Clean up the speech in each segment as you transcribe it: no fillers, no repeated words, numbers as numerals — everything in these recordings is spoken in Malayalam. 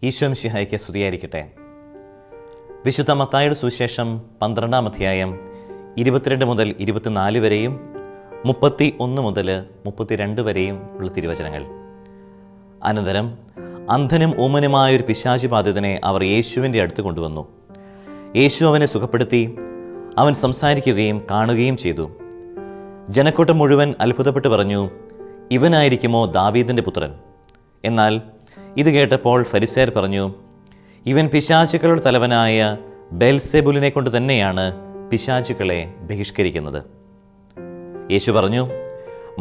ഈശോ മിശിഹായ്ക്ക് സ്തുതിയായിരിക്കട്ടെ. വിശുദ്ധ മത്തായിയുടെ സുവിശേഷം 12-ാം അധ്യായം 22 മുതൽ 24 വരെയും 31 മുതൽ 32 വരെയും ഉള്ള തിരുവചനങ്ങൾ. അനന്തരം അന്ധനും ഊമനുമായൊരു പിശാച് ബാധിതനെ അവർ യേശുവിൻ്റെ അടുത്ത് കൊണ്ടുവന്നു. യേശു അവനെ സുഖപ്പെടുത്തി. അവൻ സംസാരിക്കുകയും കാണുകയും ചെയ്തു. ജനക്കൂട്ടം മുഴുവൻ അത്ഭുതപ്പെട്ട് പറഞ്ഞു, ഇവനായിരിക്കുമോ ദാവീദിൻ്റെ പുത്രൻ? എന്നാൽ ഇത് കേട്ടപ്പോൾ ഫരിസേയർ പറഞ്ഞു, ഇവൻ പിശാചുക്കളുടെ തലവനായ ബെൽസെബൂലിനെ കൊണ്ട് തന്നെയാണ് പിശാചുക്കളെ ബഹിഷ്കരിക്കുന്നത്. യേശു പറഞ്ഞു,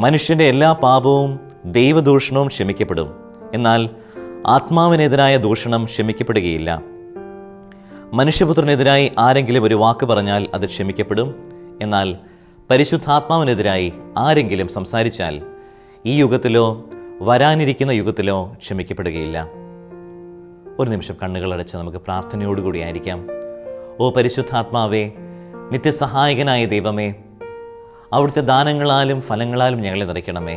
മനുഷ്യൻ്റെ എല്ലാ പാപവും ദൈവദൂഷണവും ക്ഷമിക്കപ്പെടും, എന്നാൽ ആത്മാവിനെതിരായ ദൂഷണം ക്ഷമിക്കപ്പെടുകയില്ല. മനുഷ്യപുത്രനെതിരായി ആരെങ്കിലും ഒരു വാക്ക് പറഞ്ഞാൽ അത് ക്ഷമിക്കപ്പെടും, എന്നാൽ പരിശുദ്ധാത്മാവിനെതിരായി ആരെങ്കിലും സംസാരിച്ചാൽ ഈ യുഗത്തിലോ വരാനിരിക്കുന്ന യുഗത്തിലോ ക്ഷമിക്കപ്പെടുകയില്ല. ഒരു നിമിഷം കണ്ണുകളടച്ച് നമുക്ക് പ്രാർത്ഥനയോടുകൂടി ആയിരിക്കാം. ഓ പരിശുദ്ധാത്മാവേ, നിത്യസഹായകനായ ദൈവമേ, അവിടുത്തെ ദാനങ്ങളാലും ഫലങ്ങളാലും ഞങ്ങളെ നിറയ്ക്കണമേ.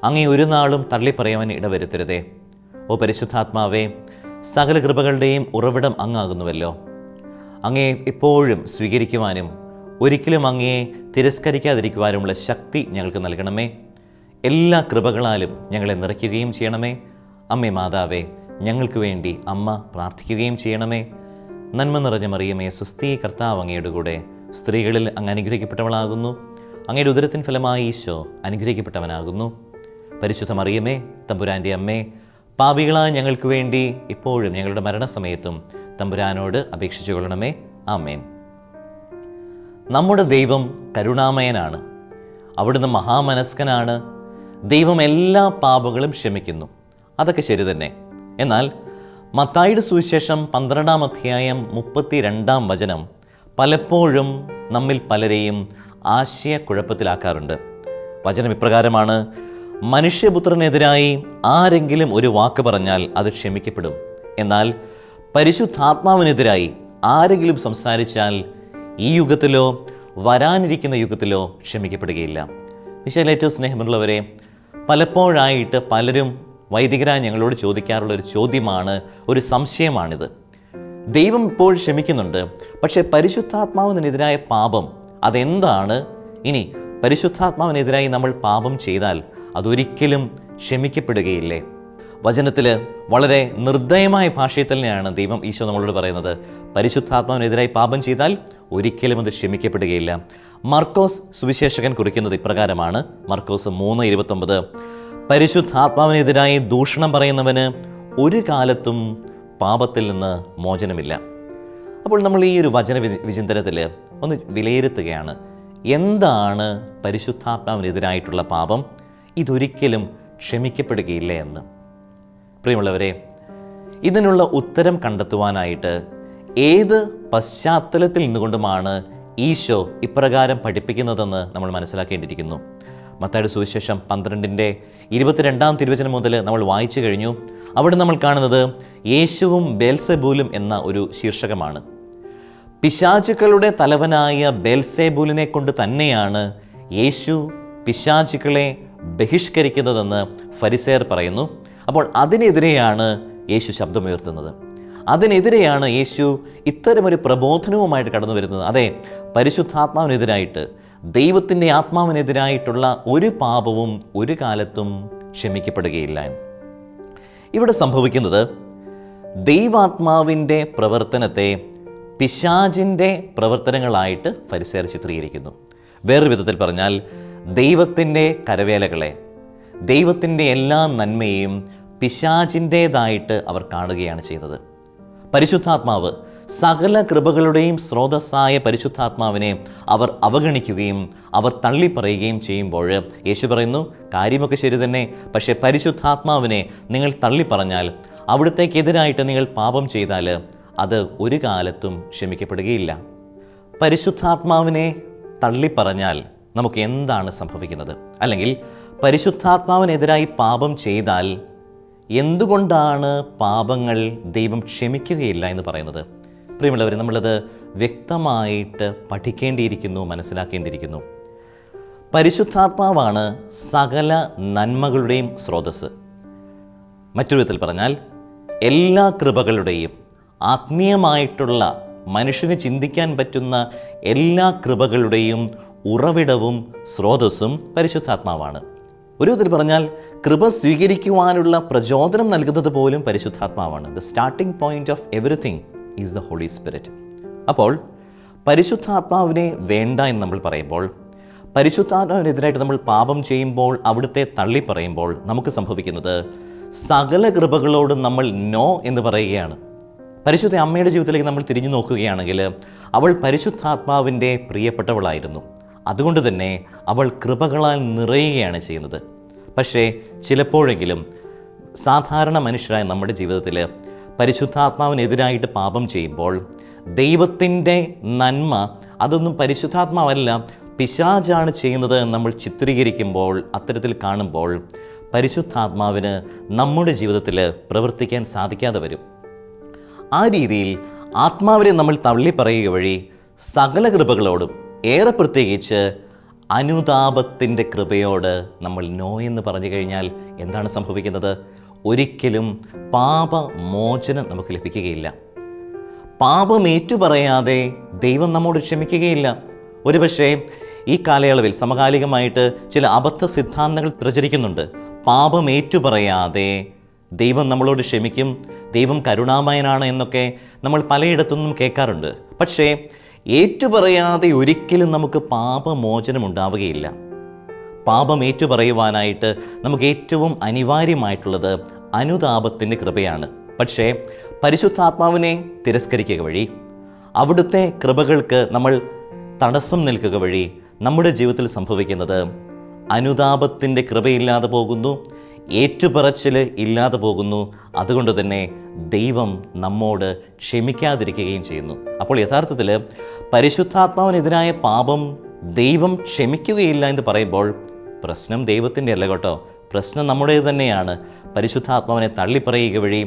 അങ്ങേ ഒരു നാളും തള്ളിപ്പറയാൻ ഇടവരുത്തരുതേ. ഓ പരിശുദ്ധാത്മാവേ, സകല കൃപകളുടെയും ഉറവിടം അങ്ങാകുന്നുവല്ലോ. അങ്ങയെ എപ്പോഴും സ്വീകരിക്കുവാനും ഒരിക്കലും അങ്ങയെ തിരസ്കരിക്കാതിരിക്കുവാനുമുള്ള ശക്തി ഞങ്ങൾക്ക് നൽകണമേ. എല്ലാ കൃപകളാലും ഞങ്ങളെ നിറയ്ക്കുകയും ചെയ്യണമേ. അമ്മേ മാതാവേ, ഞങ്ങൾക്ക് വേണ്ടി അമ്മ പ്രാർത്ഥിക്കുകയും ചെയ്യണമേ. നന്മ നിറഞ്ഞ മറിയമേ, സ്വസ്തി, കർത്താവ് അങ്ങയുടെ കൂടെ, സ്ത്രീകളിൽ അങ്ങ് അനുഗ്രഹിക്കപ്പെട്ടവളാകുന്നു. അങ്ങയുടെ ഉദരത്തിൻ ഫലമായി ഈശോ അനുഗ്രഹിക്കപ്പെട്ടവനാകുന്നു. പരിശുദ്ധ മറിയമേ, തമ്പുരാൻ്റെ അമ്മേ, പാപികളായ ഞങ്ങൾക്ക് വേണ്ടി ഇപ്പോഴും ഞങ്ങളുടെ മരണസമയത്തും തമ്പുരാനോട് അപേക്ഷിച്ചു കൊള്ളണമേ. ആമേൻ. നമ്മുടെ ദൈവം കരുണാമയനാണ്. അവിടുന്ന് മഹാമനസ്കനാണ്. ദൈവം എല്ലാ പാപങ്ങളും ക്ഷമിക്കുന്നു. അതൊക്കെ ശരി തന്നെ. എന്നാൽ മത്തായിയുടെ സുവിശേഷം 12-ാം അധ്യായം 32-ാം വചനം പലപ്പോഴും നമ്മിൽ പലരെയും ആശയക്കുഴപ്പത്തിലാക്കാറുണ്ട്. വചനം ഇപ്രകാരമാണ്: മനുഷ്യപുത്രനെതിരായി ആരെങ്കിലും ഒരു വാക്ക് പറഞ്ഞാൽ അത് ക്ഷമിക്കപ്പെടും, എന്നാൽ പരിശുദ്ധാത്മാവിനെതിരായി ആരെങ്കിലും സംസാരിച്ചാൽ ഈ യുഗത്തിലോ വരാനിരിക്കുന്ന യുഗത്തിലോ ക്ഷമിക്കപ്പെടുകയില്ല. ഈശോയിൽ ഏറ്റവും സ്നേഹമുള്ളവരെ, പലപ്പോഴായിട്ട് പലരും വൈദികരായ ഞങ്ങളോട് ചോദിക്കാറുള്ള ഒരു ചോദ്യമാണ്, ഒരു സംശയമാണിത്. ദൈവം ഇപ്പോൾ ക്ഷമിക്കുന്നുണ്ട്, പക്ഷേ പരിശുദ്ധാത്മാവിനെതിരായ പാപം അതെന്താണ്? ഇനി പരിശുദ്ധാത്മാവിനെതിരായി നമ്മൾ പാപം ചെയ്താൽ അതൊരിക്കലും ക്ഷമിക്കപ്പെടുകയില്ലേ? വചനത്തിൽ വളരെ നിർദ്ദയമായ ഭാഷയിൽ തന്നെയാണ് ദൈവം ഈശോ നമ്മളോട് പറയുന്നത്, പരിശുദ്ധാത്മാവിനെതിരായി പാപം ചെയ്താൽ ഒരിക്കലും അത് ക്ഷമിക്കപ്പെടുകയില്ല. മർക്കോസ് സുവിശേഷകൻ കുറിക്കുന്നത് ഇപ്രകാരമാണ്. മർക്കോസ് 3:29, പരിശുദ്ധാത്മാവിനെതിരായി ദൂഷണം പറയുന്നവന് ഒരു കാലത്തും പാപത്തിൽ നിന്ന് മോചനമില്ല. അപ്പോൾ നമ്മൾ ഈ ഒരു വചന വിചിന്തനത്തിൽ ഒന്ന് വിലയിരുത്തുകയാണ്, എന്താണ് പരിശുദ്ധാത്മാവിനെതിരായിട്ടുള്ള പാപം? ഇതൊരിക്കലും ക്ഷമിക്കപ്പെടുകയില്ല എന്ന്. പ്രിയമുള്ളവരെ, ഇതിനുള്ള ഉത്തരം കണ്ടെത്തുവാനായിട്ട് ഏത് പശ്ചാത്തലത്തിൽ നിന്നുകൊണ്ടുമാണ് ഈശോ ഇപ്രകാരം പഠിപ്പിക്കുന്നതെന്ന് നമ്മൾ മനസ്സിലാക്കേണ്ടിയിരിക്കുന്നു. മത്തായിയുടെ സുവിശേഷം 12-ന്റെ 22-ാം തിരുവചനം മുതൽ നമ്മൾ വായിച്ചു കഴിഞ്ഞു. അവിടെ നമ്മൾ കാണുന്നത് യേശുവും ബെൽസെബൂലും എന്ന ഒരു ശീർഷകമാണ്. പിശാചുക്കളുടെ തലവനായ ബെൽസെബൂലിനെ കൊണ്ട് തന്നെയാണ് യേശു പിശാചുക്കളെ ബഹിഷ്കരിക്കുന്നതെന്ന് ഫരിസേയർ പറയുന്നു. അപ്പോൾ അതിനെതിരെയാണ് യേശു ശബ്ദമുയർത്തുന്നത്. അതിനെതിരെയാണ് യേശു ഇത്തരമൊരു പ്രബോധനവുമായിട്ട് കടന്നു വരുന്നത്. അതെ, പരിശുദ്ധാത്മാവിനെതിരായിട്ട്, ദൈവത്തിൻ്റെ ആത്മാവിനെതിരായിട്ടുള്ള ഒരു പാപവും ഒരു കാലത്തും ക്ഷമിക്കപ്പെടുകയില്ല. ഇവിടെ സംഭവിക്കുന്നത് ദൈവാത്മാവിൻ്റെ പ്രവർത്തനത്തെ പിശാചിൻ്റെ പ്രവർത്തനങ്ങളായിട്ട് ഫരിസേയർ ചിത്രീകരിക്കുന്നു. വേറൊരു വിധത്തിൽ പറഞ്ഞാൽ, ദൈവത്തിൻ്റെ കരവേലകളെ, ദൈവത്തിൻ്റെ എല്ലാ നന്മയെയും പിശാചിൻ്റേതായിട്ട് അവർ കാണുകയാണ് ചെയ്തത്. പരിശുദ്ധാത്മാവ് സകല കൃപകളുടെയും സ്രോതസ്സായ പരിശുദ്ധാത്മാവിനെ അവർ അവഗണിക്കുകയും അവർ തള്ളിപ്പറയുകയും ചെയ്യുമ്പോൾ യേശു പറയുന്നു, കാര്യമൊക്കെ ശരി തന്നെ, പക്ഷേ പരിശുദ്ധാത്മാവിനെ നിങ്ങൾ തള്ളിപ്പറഞ്ഞാൽ, അവിടുത്തേക്കെതിരായിട്ട് നിങ്ങൾ പാപം ചെയ്താൽ അത് ഒരു കാലത്തും ക്ഷമിക്കപ്പെടുകയില്ല. പരിശുദ്ധാത്മാവിനെ തള്ളിപ്പറഞ്ഞാൽ നമുക്ക് എന്താണ് സംഭവിക്കുന്നത്? അല്ലെങ്കിൽ പരിശുദ്ധാത്മാവിനെതിരായി പാപം ചെയ്താൽ എന്തുകൊണ്ടാണ് പാപങ്ങൾ ദൈവം ക്ഷമിക്കുകയില്ല എന്ന് പറയുന്നത്? പ്രിയമുള്ളവർ, നമ്മളത് വ്യക്തമായിട്ട് പഠിക്കേണ്ടിയിരിക്കുന്നു, മനസ്സിലാക്കേണ്ടിയിരിക്കുന്നു. പരിശുദ്ധാത്മാവാണ് സകല നന്മകളുടെയും സ്രോതസ്സ്. മറ്റൊരു വിധത്തിൽ പറഞ്ഞാൽ എല്ലാ കൃപകളുടെയും ആത്മീയമായിട്ടുള്ള മനുഷ്യന് ചിന്തിക്കാൻ പറ്റുന്ന എല്ലാ കൃപകളുടെയും ഉറവിടവും സ്രോതസ്സും പരിശുദ്ധാത്മാവാണ്. ഒരു വിധത്തിൽ പറഞ്ഞാൽ കൃപ സ്വീകരിക്കുവാനുള്ള പ്രചോദനം നൽകുന്നത് പോലും പരിശുദ്ധാത്മാവാണ്. The starting point of everything is the holy spirit. അപ്പോൾ പരിശുദ്ധാത്മാവിനെ വേണ്ട എന്ന് നമ്മൾ പറയുമ്പോൾ, പരിശുദ്ധാത്മാവിനെതിരായിട്ട് നമ്മൾ പാപം ചെയ്യുമ്പോൾ, അവിടുത്തെ തള്ളിപ്പറയുമ്പോൾ നമുക്ക് സംഭവിക്കുന്നത് സകല കൃപകളോടും നമ്മൾ നോ എന്ന് പറയുകയാണ്. പരിശുദ്ധ അമ്മയുടെ ജീവിതത്തിലേക്ക് നമ്മൾ തിരിഞ്ഞു നോക്കുകയാണെങ്കിൽ അവൾ പരിശുദ്ധാത്മാവിൻ്റെ പ്രിയപ്പെട്ടവളായിരുന്നു. അതുകൊണ്ട് തന്നെ അവൾ കൃപകളാൽ നിറയുകയാണ് ചെയ്യുന്നത്. പക്ഷേ ചിലപ്പോഴെങ്കിലും സാധാരണ മനുഷ്യരായ നമ്മുടെ ജീവിതത്തിൽ പരിശുദ്ധാത്മാവിനെതിരായിട്ട് പാപം ചെയ്യുമ്പോൾ ദൈവത്തിൻ്റെ നന്മ അതൊന്നും പരിശുദ്ധാത്മാവല്ല, പിശാചാണ് ചെയ്യുന്നത് നമ്മൾ ചിത്രീകരിക്കുമ്പോൾ, അത്തരത്തിൽ കാണുമ്പോൾ പരിശുദ്ധാത്മാവിന് നമ്മുടെ ജീവിതത്തിൽ പ്രവർത്തിക്കാൻ സാധിക്കാതെ വരും. ആ രീതിയിൽ ആത്മാവിനെ നമ്മൾ തള്ളിപ്പറയുക വഴി സകല കൃപകളോടും, ഏറെ പ്രത്യേകിച്ച് അനുതാപത്തിൻ്റെ കൃപയോട് നമ്മൾ നോ എന്ന് പറഞ്ഞു കഴിഞ്ഞാൽ എന്താണ് സംഭവിക്കുന്നത്? ഒരിക്കലും പാപമോചനം നമുക്ക് ലഭിക്കുകയില്ല. പാപം ഏറ്റുപറയാതെ ദൈവം നമ്മോട് ക്ഷമിക്കുകയില്ല. ഒരുപക്ഷെ ഈ കാലയളവിൽ സമകാലികമായിട്ട് ചില അബദ്ധ സിദ്ധാന്തങ്ങൾ പ്രചരിക്കുന്നുണ്ട്. പാപം ഏറ്റുപറയാതെ ദൈവം നമ്മളോട് ക്ഷമിക്കും, ദൈവം കരുണാമയനാണ് എന്നൊക്കെ നമ്മൾ പലയിടത്തുനിന്നും കേൾക്കാറുണ്ട്. പക്ഷേ ഏറ്റുപറയാതെ ഒരിക്കലും നമുക്ക് പാപമോചനം ഉണ്ടാവുകയില്ല. പാപം ഏറ്റുപറയുവാനായിട്ട് നമുക്ക് ഏറ്റവും അനിവാര്യമായിട്ടുള്ളത് അനുതാപത്തിൻ്റെ കൃപയാണ്. പക്ഷേ പരിശുദ്ധാത്മാവിനെ തിരസ്കരിക്കുക വഴി, അവിടുത്തെ കൃപകൾക്ക് നമ്മൾ തടസ്സം നിൽക്കുക വഴി നമ്മുടെ ജീവിതത്തിൽ സംഭവിക്കുന്നത് അനുതാപത്തിൻ്റെ കൃപയില്ലാതെ പോകുന്നു, ഏറ്റുപറച്ചിൽ ഇല്ലാതെ പോകുന്നു. അതുകൊണ്ട് തന്നെ ദൈവം നമ്മോട് ക്ഷമിക്കാതിരിക്കുകയും ചെയ്യുന്നു. അപ്പോൾ യഥാർത്ഥത്തിൽ പരിശുദ്ധാത്മാവിനെതിരായ പാപം ദൈവം ക്ഷമിക്കുകയില്ല എന്ന് പറയുമ്പോൾ പ്രശ്നം ദൈവത്തിൻ്റെ അല്ല കേട്ടോ, പ്രശ്നം നമ്മുടേത് തന്നെയാണ്. പരിശുദ്ധാത്മാവിനെ തള്ളിപ്പറയുക വഴി,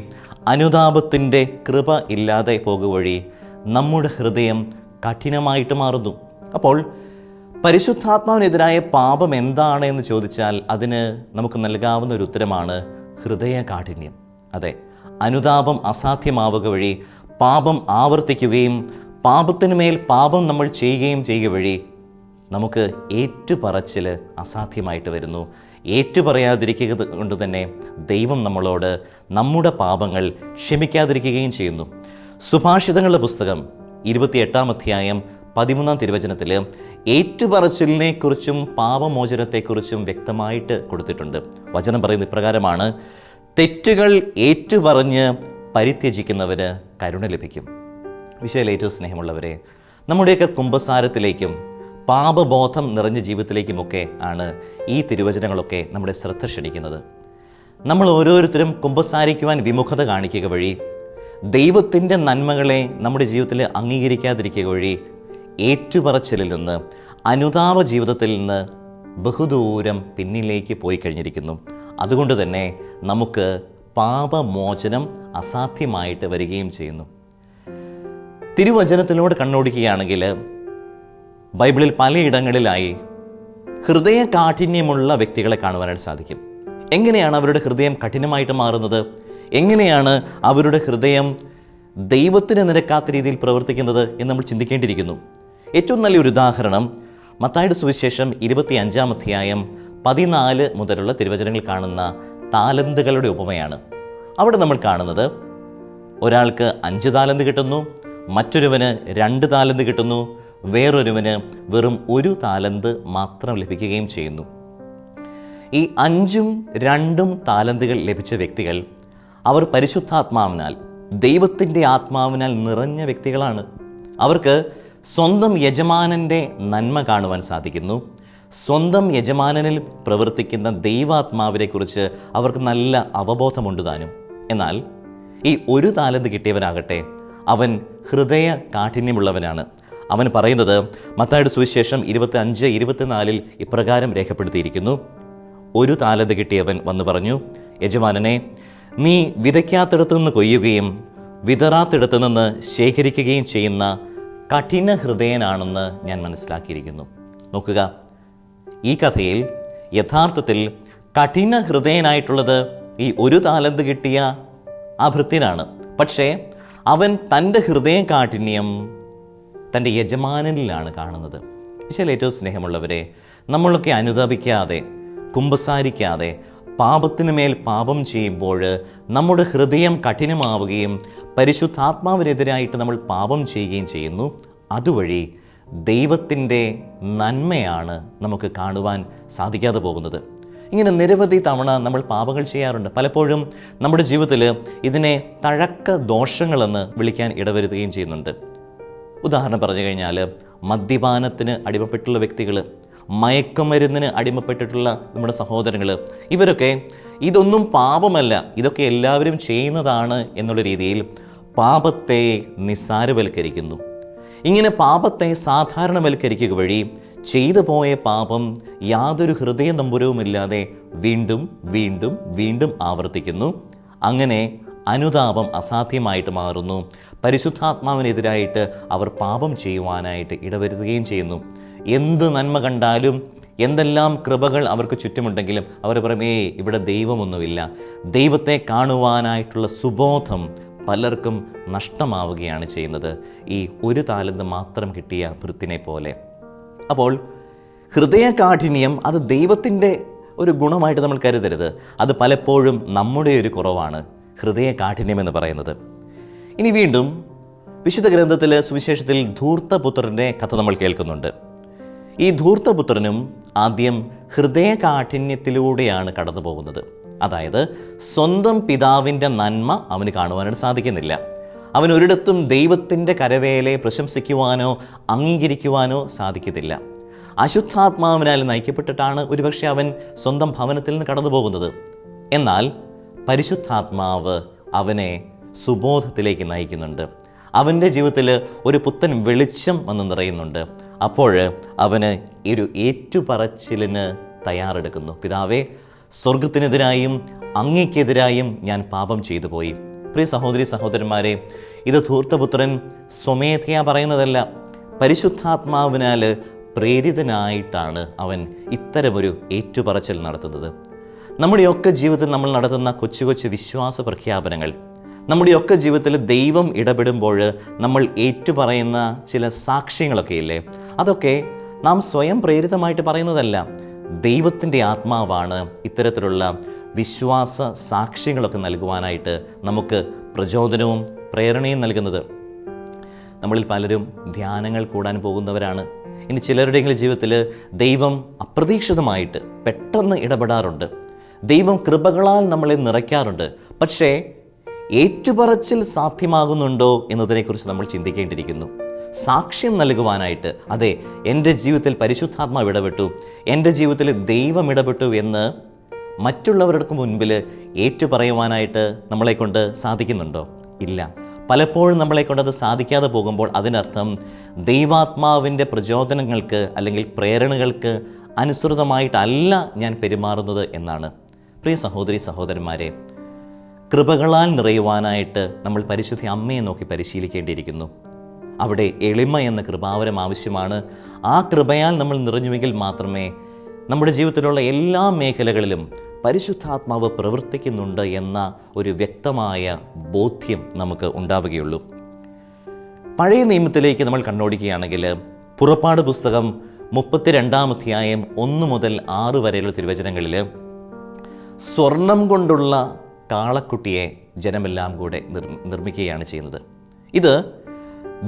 അനുതാപത്തിൻ്റെ കൃപ ഇല്ലാതെ പോകുക വഴി നമ്മുടെ ഹൃദയം കഠിനമായിട്ട് മാറുന്നു. അപ്പോൾ പരിശുദ്ധാത്മാവിനെതിരായ പാപം എന്താണ് എന്ന് ചോദിച്ചാൽ അതിന് നമുക്ക് നൽകാവുന്ന ഒരു ഉത്തരമാണ് ഹൃദയകാഠിന്യം. അതെ, അനുതാപം അസാധ്യമാവുക വഴി പാപം ആവർത്തിക്കുകയും പാപത്തിനു മേൽ പാപം നമ്മൾ ചെയ്യുകയും ചെയ്യുക വഴി നമുക്ക് ഏറ്റുപറച്ചിൽ അസാധ്യമായിട്ട് വരുന്നു. ഏറ്റുപറയാതിരിക്കുക കൊണ്ട് തന്നെ ദൈവം നമ്മളോട് നമ്മുടെ പാപങ്ങൾ ക്ഷമിക്കാതിരിക്കുകയും ചെയ്യുന്നു. സുഭാഷിതങ്ങളുടെ പുസ്തകം 28-ാം അധ്യായം 13-ാം തിരുവചനത്തിൽ ഏറ്റുപറച്ചിലിനെക്കുറിച്ചും പാപമോചനത്തെക്കുറിച്ചും വ്യക്തമായിട്ട് കൊടുത്തിട്ടുണ്ട്. വചനം പറയുന്ന ഇപ്രകാരമാണ്: തെറ്റുകൾ ഏറ്റുപറഞ്ഞ് പരിത്യജിക്കുന്നവന് കരുണ ലഭിക്കും. വിശേഷ ഏറ്റവും സ്നേഹമുള്ളവരെ, നമ്മുടെയൊക്കെ കുമ്പസാരത്തിലേക്കും പാപബോധം നിറഞ്ഞ ജീവിതത്തിലേക്കുമൊക്കെ ആണ് ഈ തിരുവചനങ്ങളൊക്കെ നമ്മുടെ ശ്രദ്ധ ക്ഷണിക്കുന്നത്. നമ്മൾ ഓരോരുത്തരും കുമ്പസാരിക്കുവാൻ വിമുഖത കാണിക്കുക വഴി, ദൈവത്തിൻ്റെ നന്മകളെ നമ്മുടെ ജീവിതത്തിൽ അംഗീകരിക്കാതിരിക്കുക വഴി ഏറ്റുപറച്ചിലിൽ നിന്ന്, അനുതാപ ജീവിതത്തിൽ നിന്ന് ബഹുദൂരം പിന്നിലേക്ക് പോയി കഴിഞ്ഞിരിക്കുന്നു. അതുകൊണ്ട് തന്നെ നമുക്ക് പാപമോചനം അസാധ്യമായിട്ട് വരികയും ചെയ്യുന്നു. തിരുവചനത്തിലൂടെ കണ്ണോടിക്കുകയാണെങ്കിൽ ബൈബിളിൽ പലയിടങ്ങളിലായി ഹൃദയ കാഠിന്യമുള്ള വ്യക്തികളെ കാണുവാനായിട്ട് സാധിക്കും. എങ്ങനെയാണ് അവരുടെ ഹൃദയം കഠിനമായിട്ട് മാറുന്നത്? എങ്ങനെയാണ് അവരുടെ ഹൃദയം ദൈവത്തിന് നിരക്കാത്ത രീതിയിൽ പ്രവർത്തിക്കുന്നത് എന്ന് നമ്മൾ ചിന്തിക്കേണ്ടിയിരിക്കുന്നു. ഏറ്റവും നല്ലൊരു ഉദാഹരണം മത്തായിയുടെ സുവിശേഷം 25-ാം അധ്യായം 14 മുതലുള്ള തിരുവചനങ്ങൾ കാണുന്ന താലന്തുകളുടെ ഉപമയാണ്. അവിടെ നമ്മൾ കാണുന്നത് ഒരാൾക്ക് 5 താലന്ത് കിട്ടുന്നു, മറ്റൊരുവന് 2 താലന്ത് കിട്ടുന്നു, വേറൊരുവന് വെറും 1 താലന്ത് മാത്രം ലഭിക്കുകയും ചെയ്യുന്നു. ഈ 5ഉം 2ഉം താലന്തുകൾ ലഭിച്ച വ്യക്തികൾ അവർ പരിശുദ്ധാത്മാവിനാൽ ദൈവത്തിൻ്റെ ആത്മാവിനാൽ നിറഞ്ഞ വ്യക്തികളാണ്. അവർക്ക് സ്വന്തം യജമാനൻ്റെ നന്മ കാണുവാൻ സാധിക്കുന്നു. സ്വന്തം യജമാനനിൽ പ്രവർത്തിക്കുന്ന ദൈവാത്മാവിനെക്കുറിച്ച് അവർക്ക് നല്ല അവബോധമുണ്ട് താനും. എന്നാൽ ഈ 1 താലന്ത് കിട്ടിയവനാകട്ടെ, അവൻ ഹൃദയ കാഠിന്യമുള്ളവനാണ്. അവൻ പറയുന്നത് മത്തായിയുടെ സുവിശേഷം 25-24 ഇപ്രകാരം രേഖപ്പെടുത്തിയിരിക്കുന്നു. 1 താലന്ത് കിട്ടിയവൻ വന്നു പറഞ്ഞു, യജമാനനെ, നീ വിതയ്ക്കാത്തിടത്തു നിന്ന് കൊയ്യുകയും വിതറാത്തിടത്തു നിന്ന് ശേഖരിക്കുകയും ചെയ്യുന്ന കഠിന ഹൃദയനാണെന്ന് ഞാൻ മനസ്സിലാക്കിയിരിക്കുന്നു. നോക്കുക, ഈ കഥയിൽ യഥാർത്ഥത്തിൽ കഠിന ഹൃദയനായിട്ടുള്ളത് ഈ 1 താലന്ത് കിട്ടിയ ആ ഭൃത്യനാണ്. പക്ഷേ അവൻ തൻ്റെ ഹൃദയ കാഠിന്യം തൻ്റെ യജമാനനിലാണ് കാണുന്നത്. ഈശോയിൽ ഏറ്റവും സ്നേഹമുള്ളവരെ, നമ്മളൊക്കെ അനുതാപിക്കാതെ കുമ്പസാരിക്കാതെ പാപത്തിനു മേൽ പാപം ചെയ്യുമ്പോൾ നമ്മുടെ ഹൃദയം കഠിനമാവുകയും പരിശുദ്ധാത്മാവിനെതിരായിട്ട് നമ്മൾ പാപം ചെയ്യുകയും ചെയ്യുന്നു. അതുവഴി ദൈവത്തിൻ്റെ നന്മയാണ് നമുക്ക് കാണുവാൻ സാധിക്കാതെ പോകുന്നത്. ഇങ്ങനെ നിരവധി തവണ നമ്മൾ പാപങ്ങൾ ചെയ്യാറുണ്ട്. പലപ്പോഴും നമ്മുടെ ജീവിതത്തിൽ ഇതിനെ തഴക്ക ദോഷങ്ങളെന്ന് വിളിക്കാൻ ഇടവരുത്തുകയും ചെയ്യുന്നുണ്ട്. ഉദാഹരണം പറഞ്ഞു കഴിഞ്ഞാൽ, മദ്യപാനത്തിന് അടിമപ്പെട്ടുള്ള വ്യക്തികൾ, മയക്കുമരുന്നിന് അടിമപ്പെട്ടിട്ടുള്ള നമ്മുടെ സഹോദരങ്ങൾ, ഇവരൊക്കെ ഇതൊന്നും പാപമല്ല, ഇതൊക്കെ എല്ലാവരും ചെയ്യുന്നതാണ് എന്നുള്ള രീതിയിൽ പാപത്തെ നിസ്സാരവൽക്കരിക്കുന്നു. ഇങ്ങനെ പാപത്തെ സാധാരണവൽക്കരിക്കുക വഴി ചെയ്തു പോയ പാപം യാതൊരു ഹൃദയ നമ്പുരവുമില്ലാതെ വീണ്ടും വീണ്ടും വീണ്ടും ആവർത്തിക്കുന്നു. അങ്ങനെ അനുതാപം അസാധ്യമായിട്ട് മാറുന്നു. പരിശുദ്ധാത്മാവിനെതിരായിട്ട് അവർ പാപം ചെയ്യുവാനായിട്ട് ഇടവരുത്തുകയും ചെയ്യുന്നു. എന്ത് നന്മ കണ്ടാലും എന്തെല്ലാം കൃപകൾ അവർക്ക് ചുറ്റുമുണ്ടെങ്കിലും അവർ പറയും, ഇവിടെ ദൈവമൊന്നുമില്ല. ദൈവത്തെ കാണുവാനായിട്ടുള്ള സുബോധം പലർക്കും നഷ്ടമാവുകയാണ് ചെയ്യുന്നത്, ഈ 1 താലന്ത് മാത്രം കിട്ടിയ ഭൃത്തിനെ പോലെ. അപ്പോൾ ഹൃദയകാഠിന്യം അത് ദൈവത്തിൻ്റെ ഒരു ഗുണമായിട്ട് നമ്മൾ കരുതരുത്. അത് പലപ്പോഴും നമ്മുടെ ഒരു കുറവാണ്, ഹൃദയകാഠിന്യം എന്ന് പറയുന്നത്. ഇനി വീണ്ടും വിശുദ്ധ ഗ്രന്ഥത്തിൽ സുവിശേഷത്തിൽ ധൂർത്തപുത്രൻ്റെ കഥ നമ്മൾ കേൾക്കുന്നുണ്ട്. ഈ ധൂർത്തപുത്രനും ആദ്യം ഹൃദയകാഠിന്യത്തിലൂടെയാണ് കടന്നു പോകുന്നത്. അതായത് സ്വന്തം പിതാവിൻ്റെ നന്മ അവന് കാണുവാനായിട്ട് സാധിക്കുന്നില്ല. അവൻ ഒരിടത്തും ദൈവത്തിൻ്റെ കരവേലയെ പ്രശംസിക്കുവാനോ അംഗീകരിക്കുവാനോ സാധിക്കത്തില്ല. അശുദ്ധാത്മാവിനാൽ നയിക്കപ്പെട്ടിട്ടാണ് ഒരുപക്ഷെ അവൻ സ്വന്തം ഭവനത്തിൽ നിന്ന് കടന്നു പോകുന്നത്. എന്നാൽ പരിശുദ്ധാത്മാവ് അവനെ സുബോധത്തിലേക്ക് നയിക്കുന്നുണ്ട്. അവൻ്റെ ജീവിതത്തിൽ ഒരു പുത്തൻ വെളിച്ചം വന്ന് നിറയുന്നുണ്ട്. അപ്പോൾ അവന് ഒരു ഏറ്റുപറച്ചിലിന് തയ്യാറെടുക്കുന്നു. പിതാവേ, സ്വർഗത്തിനെതിരായും അങ്ങയ്ക്കെതിരായും ഞാൻ പാപം ചെയ്തു പോയി. പ്രിയ സഹോദരി സഹോദരന്മാരെ, ഇത് ധൂർത്തപുത്രൻ സ്വമേധയാ പറയുന്നതല്ല. പരിശുദ്ധാത്മാവിനാൽ പ്രേരിതനായിട്ടാണ് അവൻ ഇത്തരമൊരു ഏറ്റുപറച്ചിൽ നടത്തുന്നത്. നമ്മുടെയൊക്കെ ജീവിതത്തിൽ നമ്മൾ നടത്തുന്ന കൊച്ചു കൊച്ചു വിശ്വാസ പ്രഖ്യാപനങ്ങൾ, നമ്മുടെയൊക്കെ ജീവിതത്തിൽ ദൈവം ഇടപെടുമ്പോൾ നമ്മൾ ഏറ്റുപറയുന്ന ചില സാക്ഷ്യങ്ങളൊക്കെ ഇല്ലേ, അതൊക്കെ നാം സ്വയം പ്രേരിതമായിട്ട് പറയുന്നതല്ല. ദൈവത്തിൻ്റെ ആത്മാവാണ് ഇത്തരത്തിലുള്ള വിശ്വാസ സാക്ഷ്യങ്ങളൊക്കെ നൽകുവാനായിട്ട് നമുക്ക് പ്രചോദനവും പ്രേരണയും നൽകുന്നത്. നമ്മളിൽ പലരും ധ്യാനങ്ങൾ കൂടാൻ പോകുന്നവരാണ്. ഇനി ചിലരുടെയെങ്കിലും ജീവിതത്തിൽ ദൈവം അപ്രതീക്ഷിതമായിട്ട് പെട്ടെന്ന് ഇടപെടാറുണ്ട്. ദൈവം കൃപകളാൽ നമ്മളെ നിറയ്ക്കാറുണ്ട്. പക്ഷേ ഏറ്റുപറച്ചിൽ സാധ്യമാകുന്നുണ്ടോ എന്നതിനെക്കുറിച്ച് നമ്മൾ ചിന്തിക്കേണ്ടിയിരിക്കുന്നു. സാക്ഷ്യം നൽകുവാനായിട്ട്, അതെ, എൻ്റെ ജീവിതത്തിൽ പരിശുദ്ധാത്മാവ് ഇടപെട്ടു, എൻ്റെ ജീവിതത്തിൽ ദൈവം ഇടപെട്ടു എന്ന് മറ്റുള്ളവർക്ക് മുൻപിൽ ഏറ്റുപറയുവാനായിട്ട് നമ്മളെക്കൊണ്ട് സാധിക്കുന്നുണ്ടോ? ഇല്ല. പലപ്പോഴും നമ്മളെക്കൊണ്ട് അത് സാധിക്കാതെ പോകുമ്പോൾ അതിനർത്ഥം ദൈവാത്മാവിൻ്റെ പ്രചോദനങ്ങൾക്ക് അല്ലെങ്കിൽ പ്രേരണകൾക്ക് അനുസൃതമായിട്ടല്ല ഞാൻ പെരുമാറുന്നത് എന്നാണ്. പ്രിയ സഹോദരി സഹോദരന്മാരെ, കൃപകളാൽ നിറയുവാനായിട്ട് നമ്മൾ പരിശുദ്ധ അമ്മയെ നോക്കി പരിശീലിക്കേണ്ടിയിരിക്കുന്നു. അവിടെ എളിമ എന്ന കൃപാവരം ആവശ്യമാണ്. ആ കൃപയാൽ നമ്മൾ നിറഞ്ഞുവെങ്കിൽ മാത്രമേ നമ്മുടെ ജീവിതത്തിലുള്ള എല്ലാ മേഖലകളിലും പരിശുദ്ധാത്മാവ് പ്രവർത്തിക്കുന്നുണ്ട് എന്ന ഒരു വ്യക്തമായ ബോധ്യം നമുക്ക് ഉണ്ടാവുകയുള്ളൂ. പഴയ നിയമത്തിലേക്ക് നമ്മൾ കണ്ണോടിക്കുകയാണെങ്കിൽ പുറപ്പാട് പുസ്തകം 32-ാം അധ്യായം 1 മുതൽ 6 വരെയുള്ള തിരുവചനങ്ങളിൽ സ്വർണം കൊണ്ടുള്ള കാളക്കുട്ടിയെ ജനമെല്ലാം കൂടെ നിർമ്മിക്കുകയാണ് ചെയ്യുന്നത്. ഇത്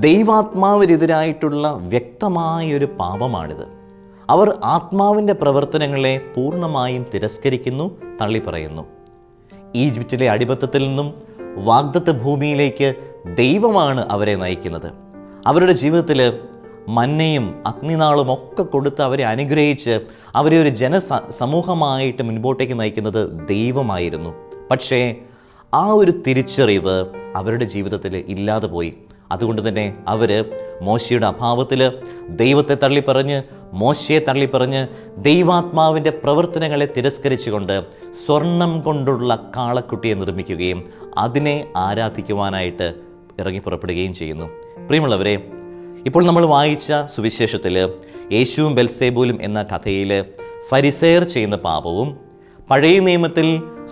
ദൈവാത്മാവിനെതിരായിട്ടുള്ള വ്യക്തമായൊരു പാപമാണിത്. അവർ ആത്മാവിൻ്റെ പ്രവർത്തനങ്ങളെ പൂർണ്ണമായും തിരസ്കരിക്കുന്നു, തള്ളിപ്പറയുന്നു. ഈജിപ്തിലെ അടിമത്തത്തിൽ നിന്നും വാഗ്ദത്ത ഭൂമിയിലേക്ക് ദൈവമാണ് അവരെ നയിക്കുന്നത്. അവരുടെ ജീവിതത്തിൽ മന്നയും അഗ്നിനാളും ഒക്കെ കൊടുത്ത് അവരെ അനുഗ്രഹിച്ച് അവരെ ഒരു സമൂഹമായിട്ട് മുൻപോട്ടേക്ക് നയിക്കുന്നത് ദൈവമായിരുന്നു. പക്ഷേ ആ ഒരു തിരിച്ചറിവ് അവരുടെ ജീവിതത്തിൽ ഇല്ലാതെ പോയി. അതുകൊണ്ട് തന്നെ അവർ മോശയുടെ അഭാവത്തിൽ ദൈവത്തെ തള്ളിപ്പറഞ്ഞ്, മോശയെ തള്ളിപ്പറഞ്ഞ്, ദൈവാത്മാവിൻ്റെ പ്രവർത്തനങ്ങളെ തിരസ്കരിച്ചുകൊണ്ട് സ്വർണം കൊണ്ടുള്ള കാളക്കുട്ടിയെ നിർമ്മിക്കുകയും അതിനെ ആരാധിക്കുവാനായിട്ട് ഇറങ്ങി പുറപ്പെടുകയും ചെയ്യുന്നു. പ്രിയമുള്ളവരെ, ഇപ്പോൾ നമ്മൾ വായിച്ച സുവിശേഷത്തിൽ യേശുവും ബെൽസെബൂലും എന്ന കഥയിൽ ഫരിസേയർ ചെയ്യുന്ന പാപവും പഴയ നിയമത്തിൽ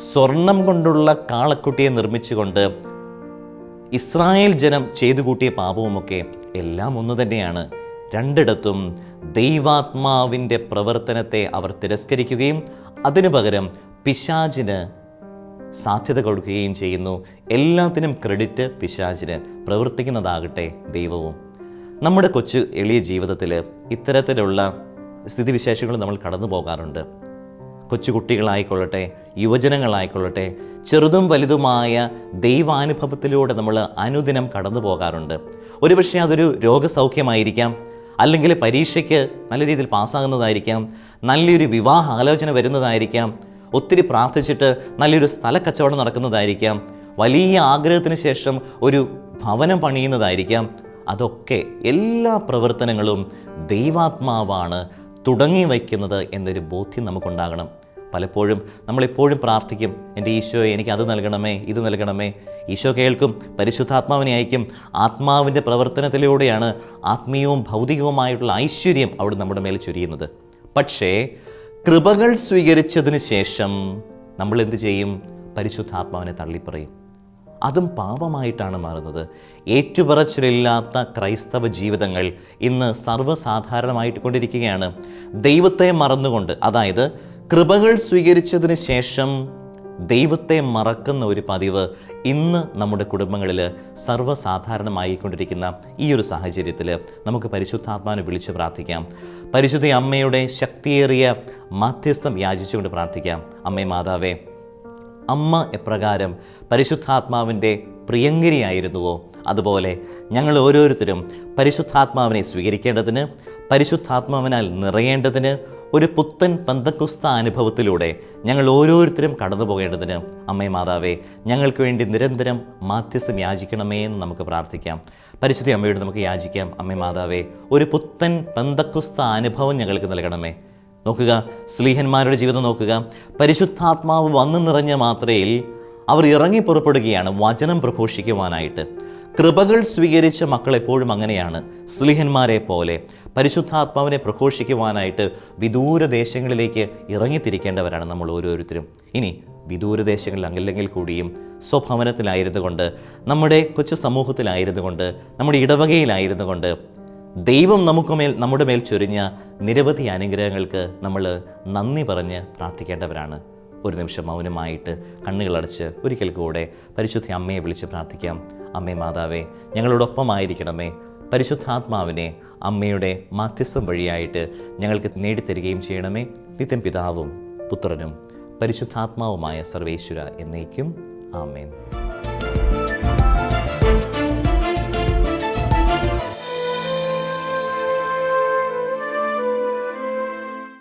സ്വർണം കൊണ്ടുള്ള കാളക്കുട്ടിയെ നിർമ്മിച്ചുകൊണ്ട് ഇസ്രായേൽ ജനം ചെയ്തു കൂട്ടിയ പാപവുമൊക്കെ എല്ലാം ഒന്നു തന്നെയാണ്. രണ്ടിടത്തും ദൈവാത്മാവിൻ്റെ പ്രവർത്തനത്തെ അവർ തിരസ്കരിക്കുകയും അതിനു പകരം പിശാചിന് സാധ്യത കൊടുക്കുകയും ചെയ്യുന്നു. എല്ലാത്തിനും ക്രെഡിറ്റ് പിശാചിന്, പ്രവർത്തിക്കുന്നതാകട്ടെ ദൈവവും. നമ്മുടെ കൊച്ചു എളിയ ജീവിതത്തിൽ ഇത്തരത്തിലുള്ള സ്ഥിതിവിശേഷങ്ങൾ നമ്മൾ കടന്നു പോകാറുണ്ട്. കൊച്ചുകുട്ടികളായിക്കൊള്ളട്ടെ, യുവജനങ്ങളായിക്കൊള്ളട്ടെ, ചെറുതും വലുതുമായ ദൈവാനുഭവത്തിലൂടെ നമ്മൾ അനുദിനം കടന്നു പോകാറുണ്ട്. ഒരുപക്ഷെ അതൊരു രോഗസൗഖ്യമായിരിക്കാം, അല്ലെങ്കിൽ പരീക്ഷയ്ക്ക് നല്ല രീതിയിൽ പാസ്സാകുന്നതായിരിക്കാം, നല്ലൊരു വിവാഹ ആലോചന വരുന്നതായിരിക്കാം, ഒത്തിരി പ്രാർത്ഥിച്ചിട്ട് നല്ലൊരു സ്ഥലക്കച്ചവടം നടക്കുന്നതായിരിക്കാം, വലിയ ആഗ്രഹത്തിന് ശേഷം ഒരു ഭവനം പണിയുന്നതായിരിക്കാം. അതൊക്കെ എല്ലാ പ്രവർത്തനങ്ങളും ദൈവാത്മാവാണ് തുടങ്ങി വയ്ക്കുന്നത് എന്നൊരു ബോധ്യം നമുക്കുണ്ടാകണം. പലപ്പോഴും നമ്മളെപ്പോഴും പ്രാർത്ഥിക്കും, എൻ്റെ ഈശോയെ എനിക്ക് അത് നൽകണമേ, ഇത് നൽകണമേ. ഈശോ കേൾക്കും, പരിശുദ്ധാത്മാവിനെ അയക്കും. ആത്മാവിൻ്റെ പ്രവർത്തനത്തിലൂടെയാണ് ആത്മീയവും ഭൗതികവുമായിട്ടുള്ള ഐശ്വര്യം അവിടെ നമ്മുടെ മേൽ ചൊരിയുന്നത്. പക്ഷേ കൃപകൾ സ്വീകരിച്ചതിന് ശേഷം നമ്മൾ എന്ത് ചെയ്യും? പരിശുദ്ധാത്മാവിനെ തള്ളിപ്പറയും. അതും പാപമായിട്ടാണ് മാറുന്നത്. ഏറ്റുപറച്ചിലില്ലാത്ത ക്രൈസ്തവ ജീവിതങ്ങൾ ഇന്ന് സർവ്വസാധാരണമായിട്ട് കൊണ്ടിരിക്കുകയാണ്. ദൈവത്തെ മറന്നുകൊണ്ട്, അതായത് കൃപകൾ സ്വീകരിച്ചതിന് ശേഷം ദൈവത്തെ മറക്കുന്ന ഒരു പതിവ് ഇന്ന് നമ്മുടെ കുടുംബങ്ങളിൽ സർവ്വസാധാരണമായിക്കൊണ്ടിരിക്കുന്ന ഈ ഒരു സാഹചര്യത്തിൽ നമുക്ക് പരിശുദ്ധാത്മാവിനെ വിളിച്ച് പ്രാർത്ഥിക്കാം. പരിശുദ്ധ അമ്മയുടെ ശക്തിയേറിയ മാധ്യസ്ഥം യാചിച്ചുകൊണ്ട് പ്രാർത്ഥിക്കാം. അമ്മേ മാതാവേ, അമ്മ എപ്രകാരം പരിശുദ്ധാത്മാവിൻ്റെ പ്രിയങ്കരിയായിരുന്നുവോ അതുപോലെ ഞങ്ങൾ ഓരോരുത്തരും പരിശുദ്ധാത്മാവിനെ സ്വീകരിക്കേണ്ടതിന്, പരിശുദ്ധാത്മാവിനാൽ നിറയേണ്ടതിന്, ഒരു പുത്തൻ പെന്തക്കോസ്ത അനുഭവത്തിലൂടെ ഞങ്ങൾ ഓരോരുത്തരും കടന്നു പോകേണ്ടതിന് അമ്മേ മാതാവേ, ഞങ്ങൾക്ക് വേണ്ടി നിരന്തരം മാധ്യസ്ഥം യാചിക്കണമേ എന്ന് നമുക്ക് പ്രാർത്ഥിക്കാം. പരിശുദ്ധ അമ്മയോട് നമുക്ക് യാചിക്കാം. അമ്മേ മാതാവേ, ഒരു പുത്തൻ പെന്തക്കോസ്ത അനുഭവം ഞങ്ങൾക്ക് നൽകണമേ. നോക്കുക, സ്ലീഹന്മാരുടെ ജീവിതം നോക്കുക. പരിശുദ്ധാത്മാവ് വന്നു നിറഞ്ഞ മാത്രയിൽ അവർ ഇറങ്ങി പുറപ്പെടുകയാണ് വചനം പ്രഘോഷിക്കുവാനായിട്ട്. കൃപകൾ സ്വീകരിച്ച മക്കൾ എപ്പോഴും അങ്ങനെയാണ്. സ്ലീഹന്മാരെ പോലെ പരിശുദ്ധാത്മാവിനെ പ്രഘോഷിക്കുവാനായിട്ട് വിദൂര ദേശങ്ങളിലേക്ക് ഇറങ്ങിത്തിരിക്കേണ്ടവരാണ് നമ്മൾ ഓരോരുത്തരും. ഇനി വിദൂരദേശങ്ങളിൽ അല്ലെങ്കിൽ കൂടിയും സ്വഭവനത്തിലായിരുന്നു കൊണ്ട്, നമ്മുടെ കൊച്ചു സമൂഹത്തിലായിരുന്നു കൊണ്ട്, നമ്മുടെ ഇടവകയിലായിരുന്നു കൊണ്ട് ദൈവം നമ്മുടെ മേൽ ചൊരിഞ്ഞ നിരവധി അനുഗ്രഹങ്ങൾക്ക് നമ്മൾ നന്ദി പറഞ്ഞ് പ്രാർത്ഥിക്കേണ്ടവരാണ്. ഒരു നിമിഷം മൗനമായിട്ട് കണ്ണുകളടച്ച് ഒരിക്കൽ കൂടെ പരിശുദ്ധ അമ്മയെ വിളിച്ച് പ്രാർത്ഥിക്കാം. അമ്മേ മാതാവേ, ഞങ്ങളോടൊപ്പമായിരിക്കണമേ. പരിശുദ്ധാത്മാവിനെ അമ്മയുടെ മാധ്യസ്ഥം വഴിയായിട്ട് ഞങ്ങൾക്ക് നേടിത്തരികയും ചെയ്യണമേ. നിത്യം പിതാവും പുത്രനും പരിശുദ്ധാത്മാവുമായ സർവേശ്വര എന്നേക്കും. ആമേൻ.